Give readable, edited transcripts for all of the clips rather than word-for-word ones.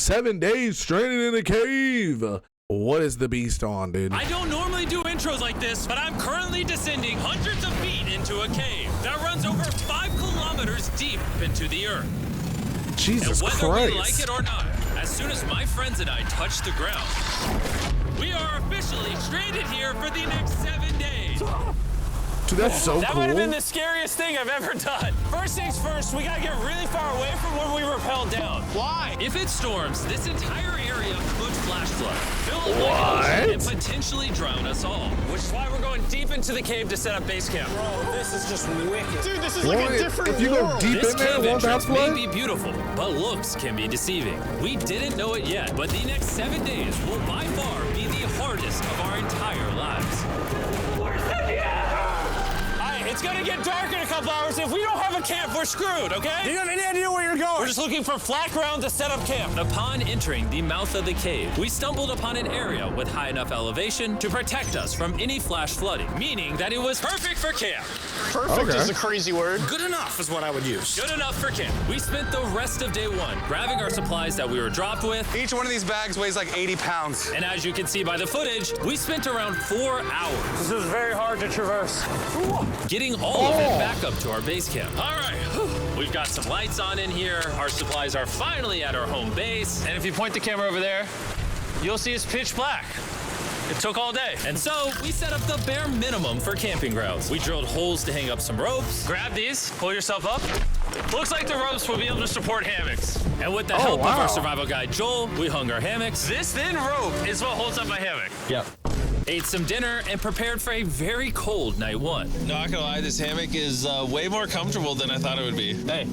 7 days stranded in a cave. What is the beast on, dude? I don't normally do intros like this, but I'm currently descending hundreds of feet into a cave that runs over 5 kilometers deep into the earth. Jesus Christ. And whether we like Christ. it or not, as soon as my friends and I touch the ground, we are officially stranded here for the next 7 days. Dude, that's so That cool. might have been the scariest thing I've ever done. First things first, we gotta get really far away from where we rappelled down. Why? If it storms, this entire area could flash flood, fill up like an ocean, and potentially drown us all. Which is why we're going deep into the cave to set up base camp. Bro, this is just wicked. Dude, this is like a different If you go deep this in there, cave won't that entrance may flood? be beautiful, but looks can be deceiving. We didn't know it yet, but the next 7 days will by far be the hardest of our entire lives. It's gonna get dark in a couple hours. If we don't have a camp, we're screwed, okay? Do you have any idea where you're going? We're just looking for flat ground to set up camp. Upon entering the mouth of the cave, we stumbled upon an area with high enough elevation to protect us from any flash flooding, meaning that it was perfect for camp. Perfect is a crazy word. Good enough is what I would use. Good enough for camp. We spent the rest of day one grabbing our supplies that we were dropped with. Each one of these bags weighs like 80 pounds. And as you can see by the footage, we spent around 4 hours. This is very hard to traverse. Getting all of it back up to our base camp. All right, we've got some lights on in here. Our supplies are finally at our home base. And if you point the camera over there, you'll see it's pitch black. It took all day. And so we set up the bare minimum for camping grounds. We drilled holes to hang up some ropes. Grab these, pull yourself up. Looks like the ropes will be able to support hammocks. And with the help of our survival guide, Joel, we hung our hammocks. This thin rope is what holds up my hammock. Yep. Ate some dinner and prepared for a very cold night one. Not gonna lie, this hammock is way more comfortable than I thought it would be. Hey.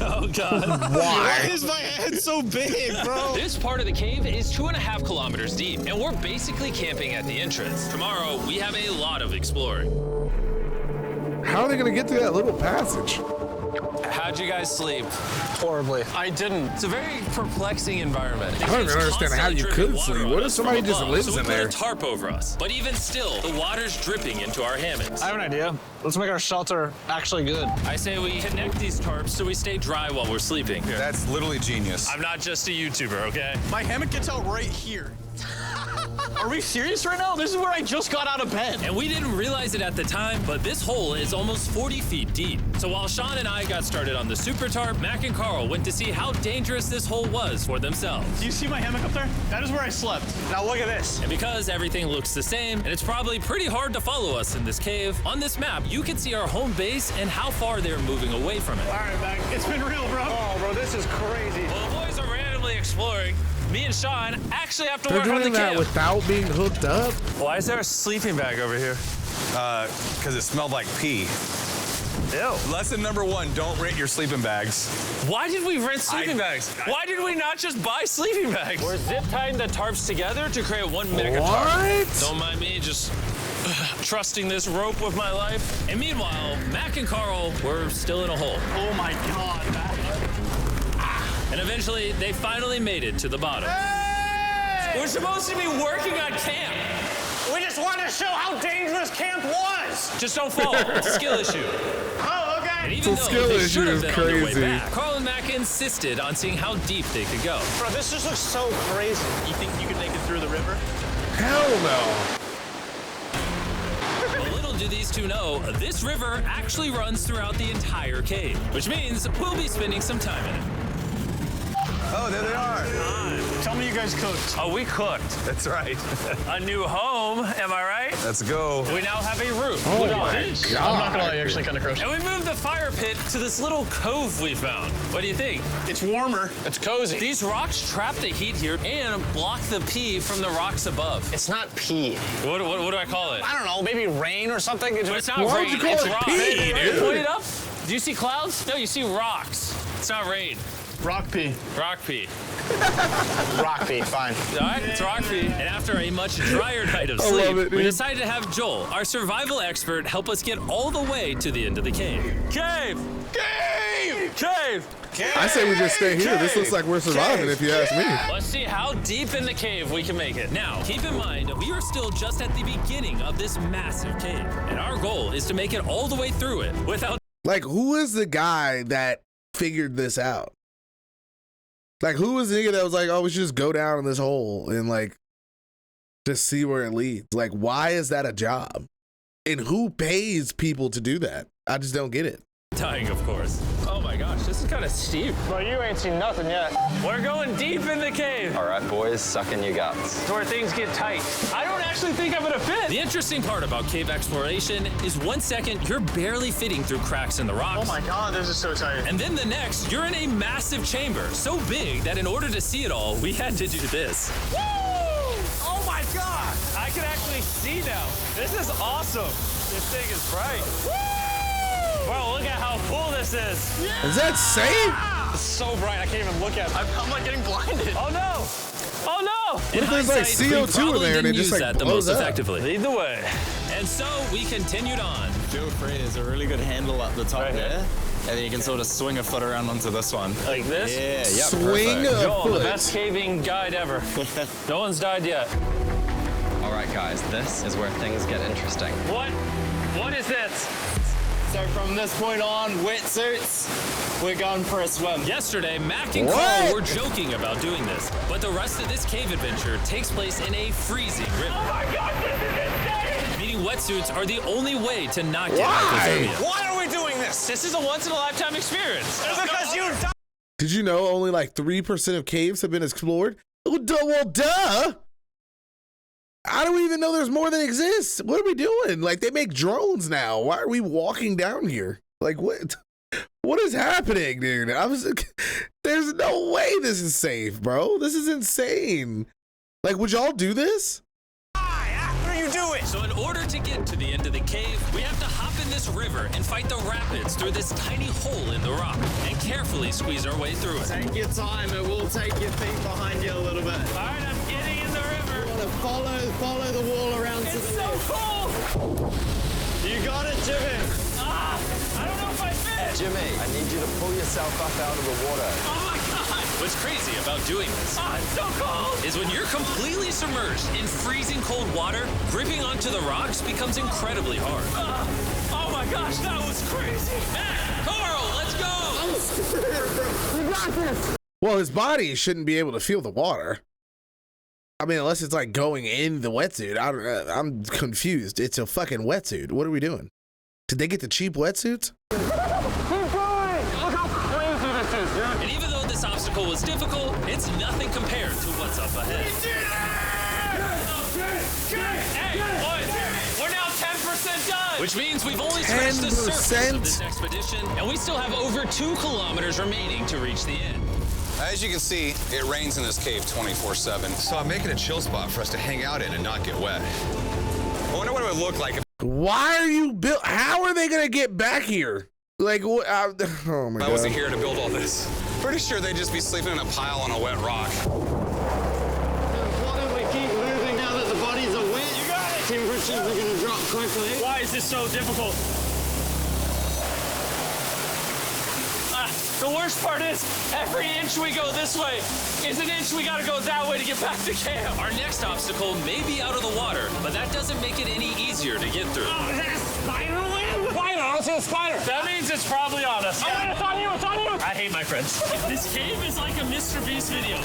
Oh, God. Why is my head so big, bro? This part of the cave is 2.5 kilometers deep, and we're basically camping at the entrance. Tomorrow, we have a lot of exploring. How are they gonna get through that little passage? How'd you guys sleep? Horribly. I didn't. It's a very perplexing environment. I don't even understand how you could sleep. What if somebody just lives in there? We put a tarp over us, but even still, the water's dripping into our hammocks. I have an idea. Let's make our shelter actually good. I say we connect these tarps so we stay dry while we're sleeping. That's literally genius. I'm not just a YouTuber, okay? My hammock gets out right here. Are we serious right now? This is where I just got out of bed. And we didn't realize it at the time, but this hole is almost 40 feet deep. So while Sean and I got started on the super tarp, Mac and Carl went to see how dangerous this hole was for themselves. Do you see my hammock up there? That is where I slept. Now look at this. And because everything looks the same, and it's probably pretty hard to follow us in this cave, on this map, you can see our home base and how far they're moving away from it. All right, Mac. It's been real, bro. Oh, bro, this is crazy. Well, the boys are randomly exploring. Me and Sean actually have to work They're on the doing that camp. without being hooked up? Why is there a sleeping bag over here? Because it smelled like pee. Ew. Lesson number 1, don't rent your sleeping bags. Why did we rent sleeping bags? Why did we not just buy sleeping bags? We're zip tying the tarps together to create one mega tarp. What? Don't mind me, just trusting this rope with my life. And meanwhile, Mac and Carl were still in a hole. Oh my God, Mac. And eventually, they finally made it to the bottom. Hey! We're supposed to be working on camp. We just wanted to show how dangerous camp was. Just don't fall. It's a skill issue. Oh, okay. And even It's a though skill they issue should have is been on their way crazy. back, Carl and Mac insisted on seeing how deep they could go. Bro, this just looks so crazy. You think you could make it through the river? Hell no. But little do these two know, this river actually runs throughout the entire cave, which means we'll be spending some time in it. Oh, there they are. Tell me you guys cooked. Oh, we cooked. That's right. A new home, am I right? Let's go. We now have a roof. Oh Look at my this. God. I'm not gonna lie, you're actually kind of gross. And we moved the fire pit to this little cove we found. What do you think? It's warmer. It's cozy. These rocks trap the heat here and block the pee from the rocks above. It's not pee. What do I call it? I don't know, maybe rain or something. But it's not Why'd rain, you call it's it rocks. pee, dude? Point it up. Do you see clouds? No, you see rocks. It's not rain. Rock pee. Rock pee. Rock pee, fine. All right, it's rock pee. And after a much drier night of I sleep, love it, we dude. decided to have Joel, our survival expert, help us get all the way to the end of the cave. Cave! Cave! Cave! I say we just stay here. This looks like we're surviving, if you ask me. Let's see how deep in the cave we can make it. Now, keep in mind, we are still just at the beginning of this massive cave. And our goal is to make it all the way through it without Like, who is the guy that figured this out? Like, who was the nigga that was like, oh, we should just go down in this hole and like just see where it leads? Like, why is that a job? And who pays people to do that? I just don't get it. Dying, of course. Oh my gosh, this is kind of steep. Well, you ain't seen nothing yet. We're going deep in the cave. All right, boys, suck in your guts. It's where things get tight. I don't actually think I'm gonna fit. The interesting part about cave exploration is 1 second you're barely fitting through cracks in the rocks. Oh my God, this is so tight. And then the next, you're in a massive chamber, so big that in order to see it all, we had to do this. Woo! Oh my God! I can actually see now. This is awesome. This thing is bright. Woo! Bro, look at how cool this is. Yeah! Is that safe? It's so bright, I can't even look at it. I'm like getting blinded. Oh no! Oh no! What if there's like CO2 in there and it just like the blows most up? effectively. Lead the way. And so we continued on. Feel free, there's a really good handle up the top Right here. there. And then you can sort of swing a foot around onto this one. Like this? Yeah, yep, Swing perfect. a Joel, the foot. best caving guide ever. No one's died yet. All right, guys, this is where things get interesting. What? What is this? So from this point on, wetsuits, we're going for a swim. Yesterday, Mac and What? Carl were joking about doing this, but the rest of this cave adventure takes place in a freezing river. Oh my God, this is insane! Meaning wetsuits are the only way to not get Why? hypothermia. Why are we doing this? This is a once-in-a-lifetime experience. It's because you died. Did you know only like 3% of caves have been explored? Well, duh. I don't even know there's more than exists. What are we doing? Like, they make drones now. Why are we walking down here? Like, what? What is happening, dude? There's no way this is safe, bro. This is insane. Like, would y'all do this? After you do it. So in order to get to the end of the cave, we have to hop in this river and fight the rapids through this tiny hole in the rock and carefully squeeze our way through it. Take your time, it will take your feet behind you a little bit. All right, I'm getting in the river. You want to follow the wall around to It's the so left. cool. You got it, Jimmy. I don't know if I fit. Jimmy, I need you to pull yourself up out of the water. Oh my God. What's crazy about doing this It's so cold. is when you're completely submerged in freezing cold water, gripping onto the rocks becomes incredibly hard. Oh my gosh, that was crazy. Carl, let's go! Well, his body shouldn't be able to feel the water. I mean, unless it's like going in the wetsuit. I'm confused. It's a fucking wetsuit. What are we doing? Did they get the cheap wetsuits? Keep going. Look how crazy this is, dude. And even though this obstacle was difficult, it's nothing compared to what's up ahead. Hey, boys, we're now 10% done. Which means we've only scratched the surface 10%? of this expedition, and we still have over 2 kilometers remaining to reach the end. As you can see, it rains in this cave 24/7. So I'm making a chill spot for us to hang out in and not get wet. I wonder what it would look like if Why are you built? How are they gonna get back here? Like, what? Oh my I god! wasn't here to build all this. Pretty sure they'd just be sleeping in a pile on a wet rock. Why don't we keep moving now that the bodies are wet? You got it. Temperatures are going to drop quickly. Why is this so difficult? The worst part is, every inch we go this way is an inch we gotta go that way to get back to camp. Our next obstacle may be out of the water, but that doesn't make it any easier to get through. Oh, is that a spider web? Spider, I don't see a spider. That means it's probably on us. Oh, it's on you, it's on you. I hate my friends. This cave is like a Mr. Beast video.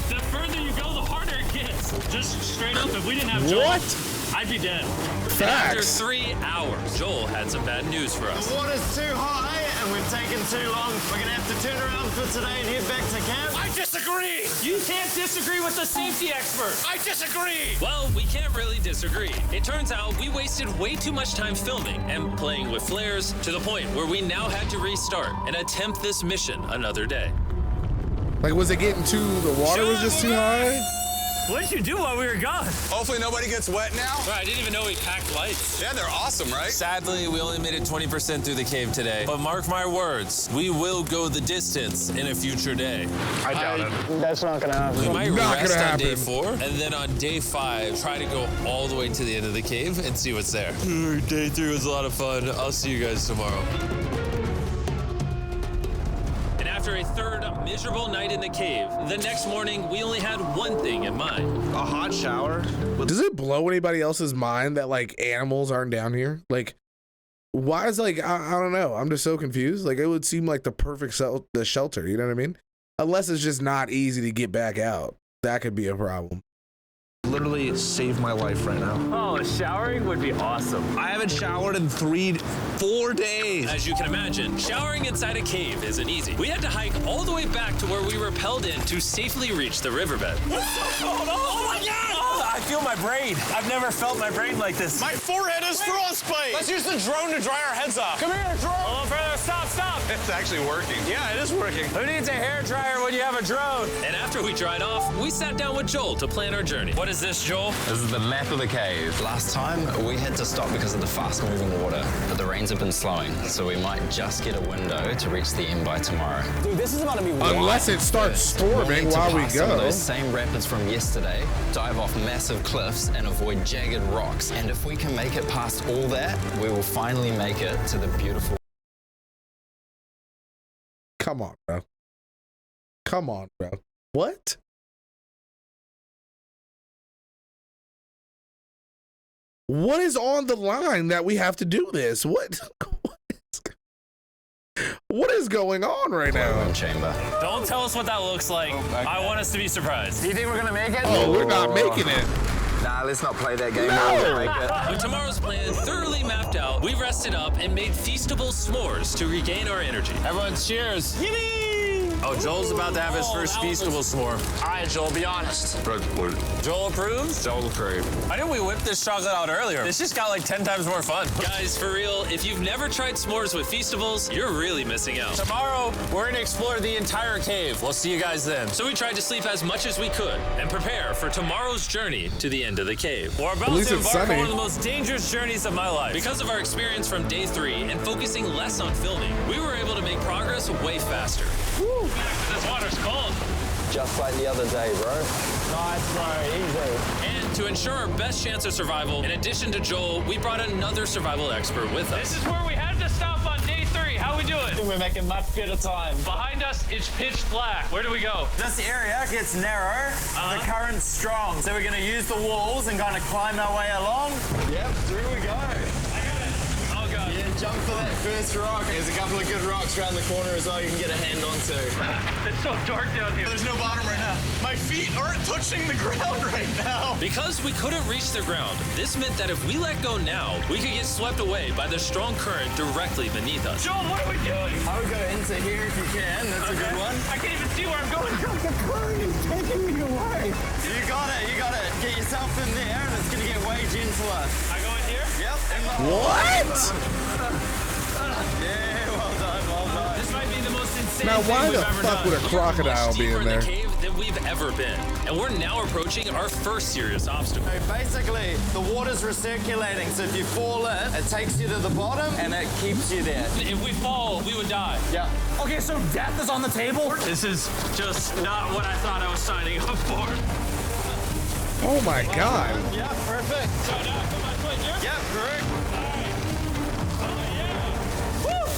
The further you go, the harder it gets. Just straight up, if we didn't have Joel, What? I'd be dead. After Facts. 3 hours, Joel had some bad news for us. The water's too high and we've taken too long. We're going to have to turn around for today and head back to camp. I disagree. You can't disagree with the safety expert. I disagree. Well, we can't really disagree. It turns out we wasted way too much time filming and playing with flares to the point where we now had to restart and attempt this mission another day. Like, was it getting too? The water was just too high. What did you do while we were gone? Hopefully nobody gets wet now. I didn't even know we packed lights. Yeah, they're awesome, right? Sadly, we only made it 20% through the cave today. But mark my words, we will go the distance in a future day. I doubt it. That's not going to happen. We might Not rest gonna on day happen. 4, and then on day 5, try to go all the way to the end of the cave and see what's there. Day 3 was a lot of fun. I'll see you guys tomorrow. And after a third miserable night in the cave, the next morning we only had one thing in mind. A hot shower. Does it blow anybody else's mind that like animals aren't down here? Like, why is like I don't know. I'm just so confused. Like, it would seem like the perfect the shelter. You know what I mean? Unless it's just not easy to get back out. That could be a problem. Literally saved my life right now. Oh, showering would be awesome. I haven't showered in 4 days. As you can imagine, showering inside a cave isn't easy. We had to hike all the way back to where we rappelled in to safely reach the riverbed. It's so cold. Oh my God. Oh, I feel my brain. I've never felt my brain like this. My forehead is frostbite. Let's use the drone to dry our heads off. Come here, drone. A little further. Stop, stop. It's actually working. Yeah, it is working. Who needs a hair dryer when you have a drone? And after we dried off, we sat down with Joel to plan our journey. What is this, Joel? This is the map of the cave. Last time, we had to stop because of the fast-moving water, but the rains have been slowing, so we might just get a window to reach the end by tomorrow. Dude, this is about to be wild. Unless it starts We'll storming need to while we pass some of go. those same rapids from yesterday, dive off massive cliffs, and avoid jagged rocks. And if we can make it past all that, we will finally make it to the beautiful... Come on, bro. Come on, bro. What? What is on the line that we have to do this? What is going on right now? chamber. Don't tell us what that looks like. I want us to be surprised. Do you think we're gonna make it? Oh, we're not making it. Nah, let's not play that game. No. With tomorrow's plan thoroughly mapped out, we rested up and made feastable s'mores to regain our energy. Everyone cheers. Oh, Joel's about to have his first feastable s'more. All right, Joel, be honest. Joel approves? Joel approved. Why didn't we whip this chocolate out earlier? This just got like 10 times more fun. Guys, for real, if you've never tried s'mores with feastables, you're really missing out. Tomorrow, we're gonna explore the entire cave. We'll see you guys then. So we tried to sleep as much as we could and prepare for tomorrow's journey to the end of the cave. We're about least to it's embark on sunny. one of the most dangerous journeys of my life. Because of our experience from day 3 and focusing less on filming, we were able to make progress way faster. This water's cold. Just like the other day, bro. Nice, bro. Easy. And to ensure our best chance of survival, in addition to Joel, we brought another survival expert with us. This is where we had to stop on day 3. How we doing? We're making much better time. Behind us, it's pitch black. Where do we go? This area gets narrow, the current's strong, so we're gonna use the walls and kind of climb our way along. Yep, through we go. Oh, God. Yeah, jump for that first rock. There's a couple of good rocks around the corner as well you can get a hand onto. It's so dark down here. There's no bottom right now. My feet aren't touching the ground right now. Because we couldn't reach the ground, this meant that if we let go now, we could get swept away by the strong current directly beneath us. Joel, what are we doing? I would go into here if you can. That's a good one. I can't even see where I'm going. The current is taking me away. You got it. You got it. Get yourself in there, and it's gonna get way gentler. I go in here? Yep. What? Yeah, well done, well done. This might be the most insane Now, why thing the we've ever fuck done. would a crocodile We're much be deeper in there? the cave than we've ever been, and we're now approaching our first serious obstacle. So basically, the water's recirculating, so if you fall in, it takes you to the bottom, and it keeps you there. If we fall, we would die. Yeah. Okay, so death is on the table? This is just not what I thought I was signing up for. Oh my God. Yeah, perfect. So now I put my foot here? Yeah, correct.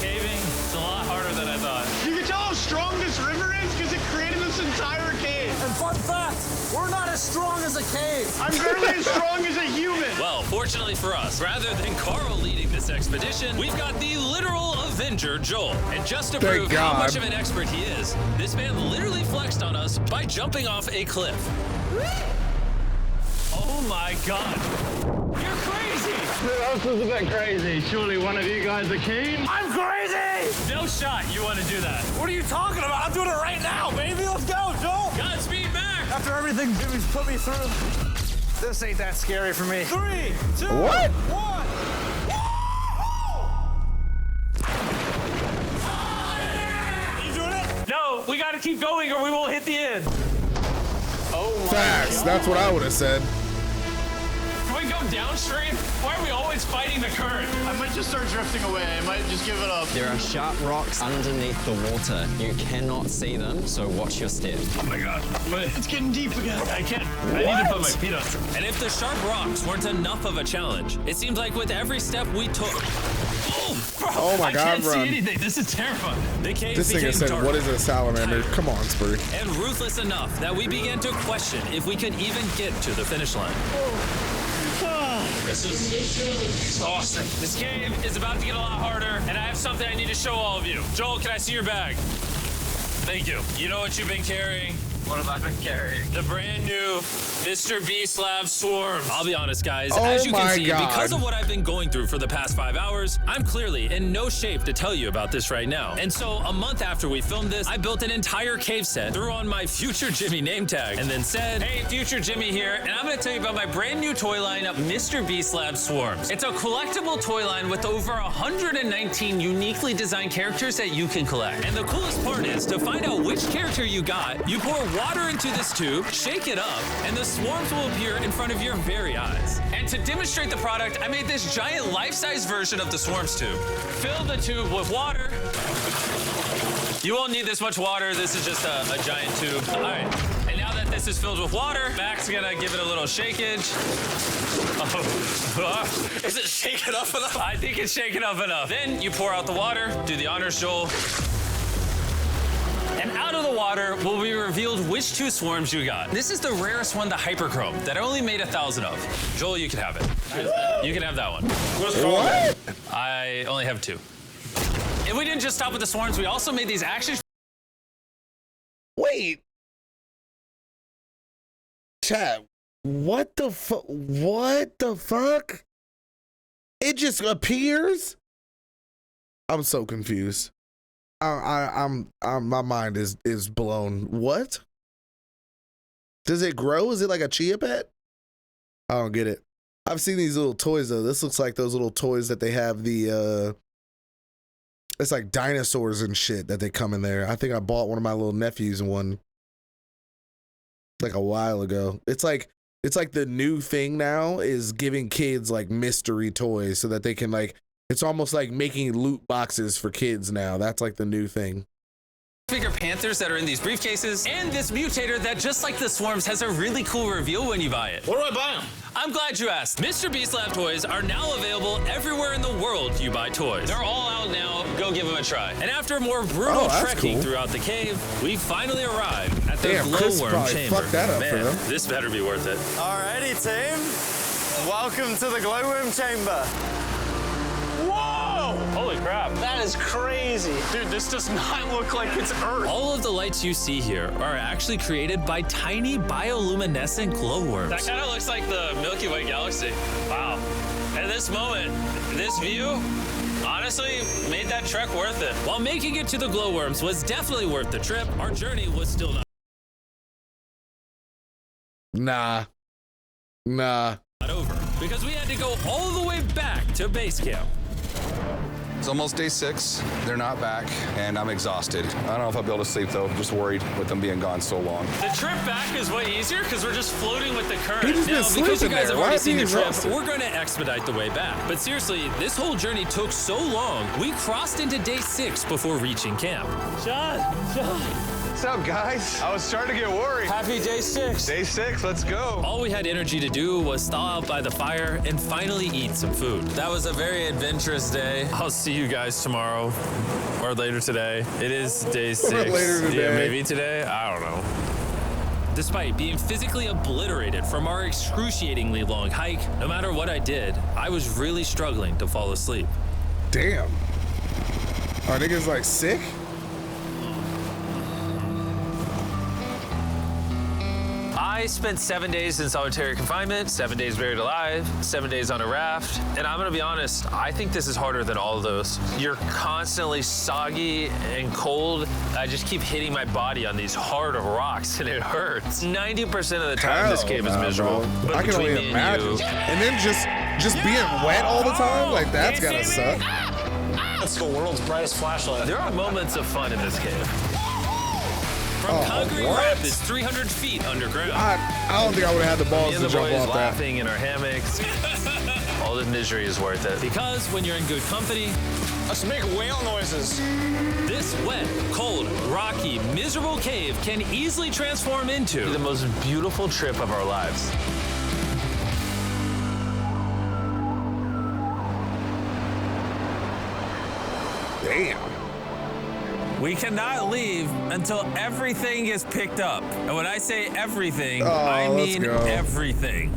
Caving, it's a lot harder than I thought. You can tell how strong this river is because it created this entire cave. And fun fact, we're not as strong as a cave. I'm barely as strong as a human. Well, fortunately for us, rather than Carl leading this expedition, we've got the literal Avenger, Joel. And just to Thank prove how God. much of an expert he is, this man literally flexed on us by jumping off a cliff. Oh my God. You're crazy. This is a bit crazy. Surely one of you guys are keen? I'm crazy. No shot you want to do that. What are you talking about? I'm doing it right now, baby. Let's go, Joel. Godspeed, Mac! After everything Jimmy's put me through, this ain't that scary for me. 3, 2, What? 1. You doing it? No, we gotta keep going or we won't hit the end. Facts. That's what I would have said. Can we go downstream? Why are we always fighting the current? I might just start drifting away. I might just give it up. There are sharp rocks underneath the water. You cannot see them, so watch your step. Oh my God. It's getting deep again. I can't. I need to put my feet on. And if the sharp rocks weren't enough of a challenge, it seems like with every step we took. Oh, bro, Oh my I God, can't run. see anything. This is terrifying. The cave This became nigga said, darker, what is a salamander? tighter, Come on, Spurry. and ruthless enough that we began to question if we could even get to the finish line. This is exhausting. This cave is about to get a lot harder, and I have something I need to show all of you. Joel, can I see your bag? Thank you. You know what you've been carrying? What have I been carrying? The brand new Mr. Beast Lab Swarms. I'll be honest, guys. Oh as you can my see, God. because of what I've been going through for the past 5 hours, I'm clearly in no shape to tell you about this right now. And so a month after we filmed this, I built an entire cave set, threw on my Future Jimmy name tag, and then said, hey, Future Jimmy here, and I'm going to tell you about my brand new toy line of Mr. Beast Lab Swarms. It's a collectible toy line with over 119 uniquely designed characters that you can collect. And the coolest part is, to find out which character you got, you pour water into this tube, shake it up, and the swarms will appear in front of your very eyes. And to demonstrate the product, I made this giant life-size version of the swarms tube. Fill the tube with water. You won't need this much water. This is just a giant tube. All right. And now that this is filled with water, Mac's gonna give it a little shakeage. Oh. Is it shaken up enough? I think it's shaken up enough. Then you pour out the water, do the honors, Joel. And out of the water will be revealed which 2 swarms you got. This is the rarest one, the Hyperchrome, that I only made 1,000 of. Joel, you can have it. You can have that one. What? I only have 2. And we didn't just stop with the swarms, we also made these action. Wait. Chat. What the fuck? What the fuck? It just appears? I'm so confused. I'm my mind is blown. What? Does it grow? Is it like a chia pet? I don't get it. I've seen these little toys though. This looks like those little toys that they have it's like dinosaurs and shit that they come in there. I think I bought one of my little nephews one like a while ago. It's like the new thing now is giving kids like mystery toys so that they can like, it's almost like making loot boxes for kids now. That's like the new thing. Figure panthers that are in these briefcases, and this mutator that, just like the swarms, has a really cool reveal when you buy it. Where do I buy them? I'm glad you asked. Mr. Beast Lab toys are now available everywhere in the world you buy toys. They're all out now. Go give them a try. And after a more brutal trekking throughout the cave, we finally arrived at the glowworm chamber. Fucked that up for them. This better be worth it. Alrighty, team. Welcome to the glowworm chamber. Whoa! Holy crap. That is crazy. Dude, this does not look like it's Earth. All of the lights you see here are actually created by tiny bioluminescent glowworms. That kind of looks like the Milky Way galaxy. Wow. At this moment, this view, honestly, made that trek worth it. While making it to the glowworms was definitely worth the trip, our journey was still not over, because we had to go all the way back to base camp. It's almost day 6. They're not back, and I'm exhausted. I don't know if I'll be able to sleep, though. I'm just worried with them being gone so long. The trip back is way easier because we're just floating with the current. He just been Now, because you sleeping guys there. have Why already is he seen the trip, exhausted? we're going to expedite the way back. But seriously, this whole journey took so long, we crossed into day 6 before reaching camp. John. What's up, guys? I was starting to get worried. Happy day 6. Day 6, let's go. All we had energy to do was thaw out by the fire and finally eat some food. That was a very adventurous day. I'll see you guys tomorrow or later today. It is day 6. Later today. Yeah, maybe today. I don't know. Despite being physically obliterated from our excruciatingly long hike, no matter what I did, I was really struggling to fall asleep. Damn. Are niggas like sick? I spent 7 days in solitary confinement, 7 days buried alive, 7 days on a raft, and I'm gonna be honest, I think this is harder than all of those. You're constantly soggy and cold. I just keep hitting my body on these hard rocks and it hurts. 90% of the time this cave is miserable. Bro. But I can between only me imagine. and you, And then just being wet all the time, like that's gotta suck. That's the world's brightest flashlight. there are moments of fun in this cave. From conquering what? rapids 300 feet underground. I don't think I would have had the Me balls and to the jump boys off that. laughing in our hammocks. All the misery is worth it. Because when you're in good company, Let's make whale noises. this wet, cold, rocky, miserable cave can easily transform into the most beautiful trip of our lives. Damn. We cannot leave until everything is picked up. And when I say everything, I let's mean go. everything.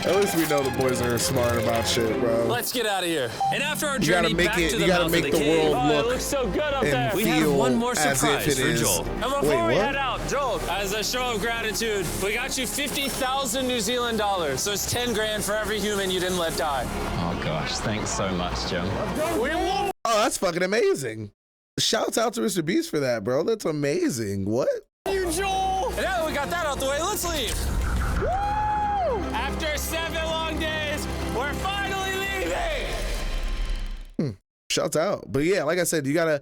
At least we know the boys are smart about shit, bro. Let's get out of here. And after our You gotta journey make back it. to You the gotta mouth of make the the cave, world Oh, it look looks so good up and there. we have feel one more as if surprise it for is. Joel. And before Wait, we what? head out, Joel, As a show of gratitude, we got you 50,000 New Zealand dollars. So it's 10 grand for every human you didn't let die. Oh gosh, thanks so much, Jim. Oh, that's fucking amazing. Shouts out to Mr. Beast for that, bro. That's amazing. What? you, Joel. And now that we got that out the way, let's leave. Woo! After 7 long days, we're finally leaving. Shouts out. But yeah, like I said, you gotta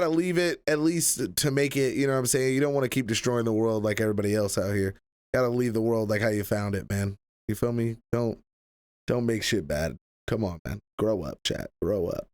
leave it at least to make it, you know what I'm saying? You don't want to keep destroying the world like everybody else out here. Gotta leave the world like how you found it, man. You feel me? Don't make shit bad. Come on, man. Grow up, chat. Grow up.